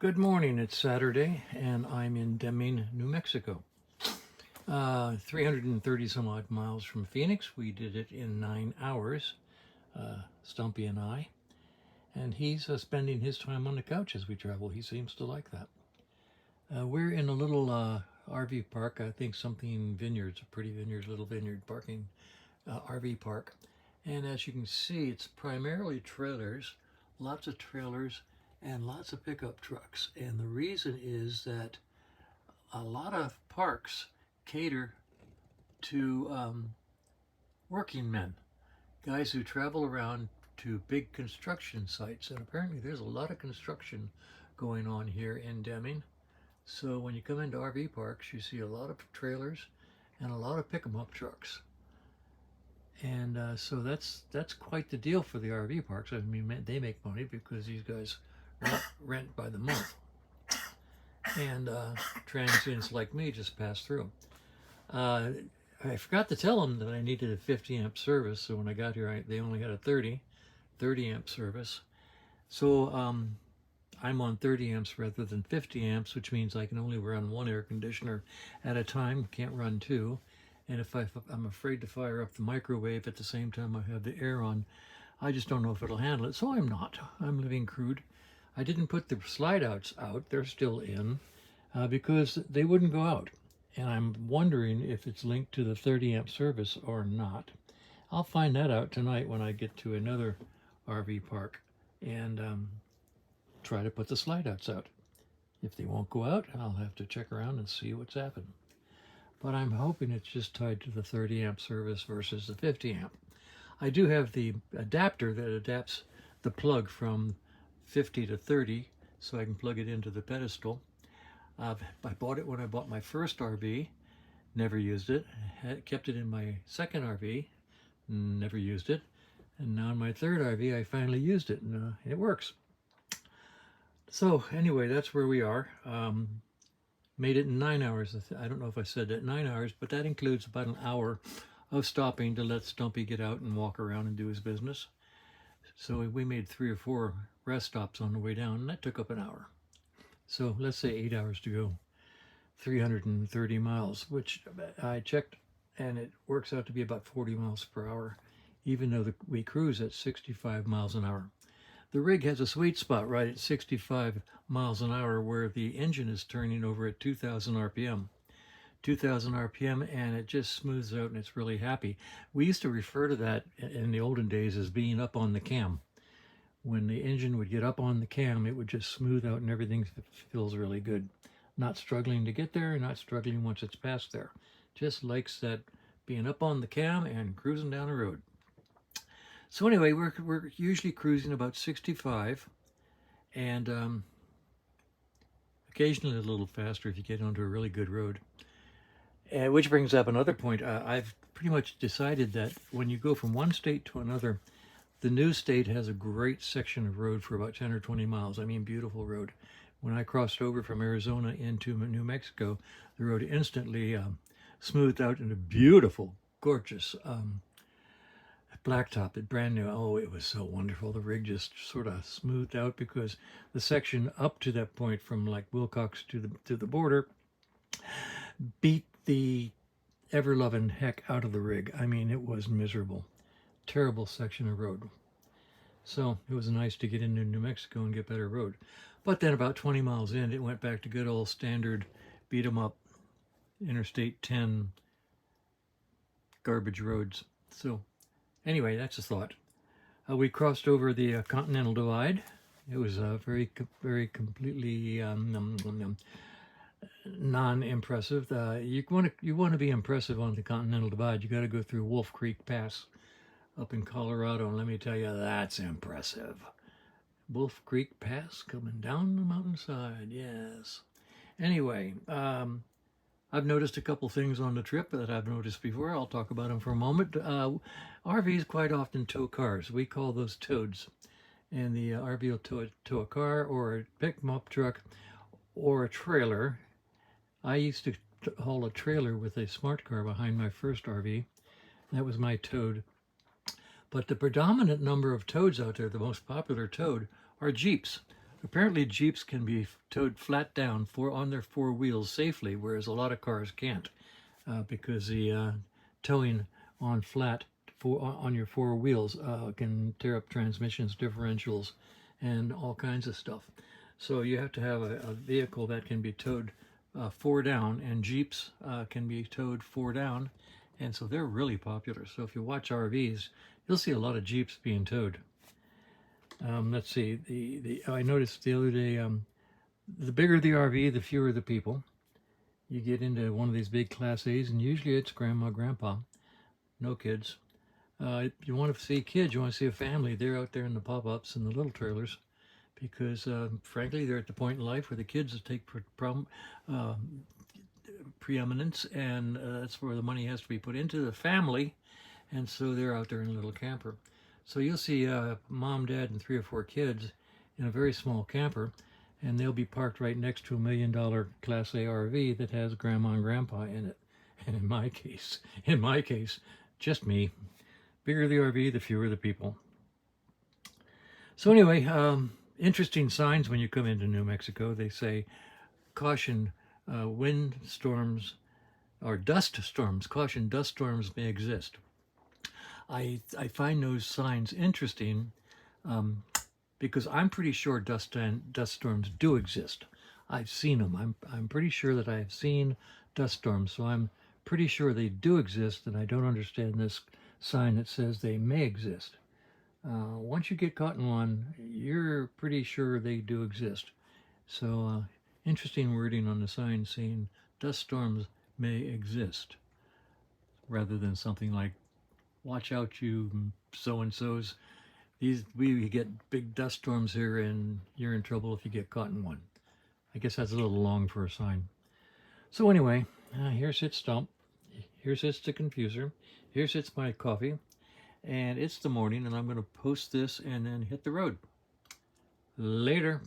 Good morning, it's Saturday, and I'm in Deming, New Mexico. 330 some odd miles from Phoenix. We did it in 9 hours, Stumpy and I. And he's spending his time on the couch as we travel. He seems to like that. We're in a little RV park, I think something vineyards, a pretty vineyards, little vineyard parking RV park. And as you can see, it's primarily trailers, lots of trailers, and lots of pickup trucks. And the reason is that a lot of parks cater to working men, guys who travel around to big construction sites. And apparently there's a lot of construction going on here in Deming. So when you come into RV parks, you see a lot of trailers and a lot of pick-em-up trucks. And so that's quite the deal for the RV parks. I mean, they make money because these guys rent by the month, and transients like me just pass through. I forgot to tell them that I needed a 50 amp service, so when I got here, they only had a 30 amp service. So I'm on 30 amps rather than 50 amps, which means I can only run one air conditioner at a time, can't run two. And if I'm afraid to fire up the microwave at the same time I have the air on, I just don't know if it'll handle it. So I'm not. I'm living crude. I didn't put the slide outs out. They're still in because they wouldn't go out. And I'm wondering if it's linked to the 30 amp service or not. I'll find that out tonight when I get to another RV park and try to put the slide outs out. If they won't go out, I'll have to check around and see what's happened. But I'm hoping it's just tied to the 30 amp service versus the 50 amp. I do have the adapter that adapts the plug from 50 to 30, so I can plug it into the pedestal. I bought it when I bought my first RV, never used it. Kept it in my second RV, never used it. And now in my third RV, I finally used it, and it works. So anyway, that's where we are. Made it in 9 hours. I don't know if I said that, 9 hours, but that includes about an hour of stopping to let Stumpy get out and walk around and do his business. So we made 3 or 4 rest stops on the way down, and that took up an hour. So let's say 8 hours to go, 330 miles, which I checked, and it works out to be about 40 miles per hour, even though we cruise at 65 miles an hour. The rig has a sweet spot right at 65 miles an hour where the engine is turning over at 2,000 RPM. 2,000 RPM, and it just smooths out and it's really happy. We used to refer to that in the olden days as being up on the cam. When the engine would get up on the cam, it would just smooth out and everything feels really good. Not struggling to get there, not struggling once it's past there. Just likes that being up on the cam and cruising down the road. So anyway, we're usually cruising about 65, and occasionally a little faster if you get onto a really good road. Which brings up another point. I've pretty much decided that when you go from one state to another, the new state has a great section of road for about 10 or 20 miles. I mean, beautiful road. When I crossed over from Arizona into New Mexico, the road instantly smoothed out into beautiful, gorgeous blacktop, it brand new. Oh, it was so wonderful. The rig just sort of smoothed out because the section up to that point from like Wilcox to the border beat the ever-loving heck out of the rig. I mean, it was miserable. Terrible section of road. So it was nice to get into New Mexico and get better road. But then about 20 miles in, it went back to good old standard beat 'em up Interstate 10 garbage roads. So anyway, that's a thought. We crossed over the Continental Divide. It was very completely non-impressive. You want to be impressive on the Continental Divide. You got to go through Wolf Creek Pass up in Colorado, and let me tell you, that's impressive. Wolf Creek Pass coming down the mountainside. Yes. Anyway, I've noticed a couple things on the trip that I've noticed before. I'll talk about them for a moment. RVs quite often tow cars. We call those toads. And the RV will tow a car or a pick-em-up truck or a trailer. I used to haul a trailer with a smart car behind my first RV. That was my toad. But the predominant number of toads out there, the most popular toad, are Jeeps. Apparently Jeeps can be towed flat down on their four wheels safely, whereas a lot of cars can't, because the towing on flat on your four wheels can tear up transmissions, differentials, and all kinds of stuff. So you have to have a vehicle that can be towed four down, and Jeeps can be towed four down, and so they're really popular. So if you watch RVs, you'll see a lot of Jeeps being towed. Let's see, I noticed the other day, the bigger the RV, the fewer the people. You get into one of these big Class A's, and usually it's grandma, grandpa, no kids. If you want to see kids, you want to see a family, they're out there in the pop-ups and the little trailers, because frankly, they're at the point in life where the kids take preeminence, and that's where the money has to be put into the family, and so they're out there in a little camper. So you'll see mom, dad, and 3 or 4 kids in a very small camper, and they'll be parked right next to $1 million Class A RV that has grandma and grandpa in it. And in my case, just me. Bigger the RV, the fewer the people. So anyway, interesting signs when you come into New Mexico. They say, caution, wind storms or dust storms. Caution, dust storms may exist. I find those signs interesting because I'm pretty sure dust storms do exist. I've seen them. I'm pretty sure that I've seen dust storms, so I'm pretty sure they do exist, and I don't understand this sign that says they may exist. Once you get caught in one, you're pretty sure they do exist. So interesting wording on the sign saying dust storms may exist, rather than something like, watch out, you so-and-sos. We get big dust storms here, and you're in trouble if you get caught in one. I guess that's a little long for a sign. So anyway, here sits Stump. Here sits the Confuser. Here sits my coffee. And it's the morning, and I'm going to post this and then hit the road. Later.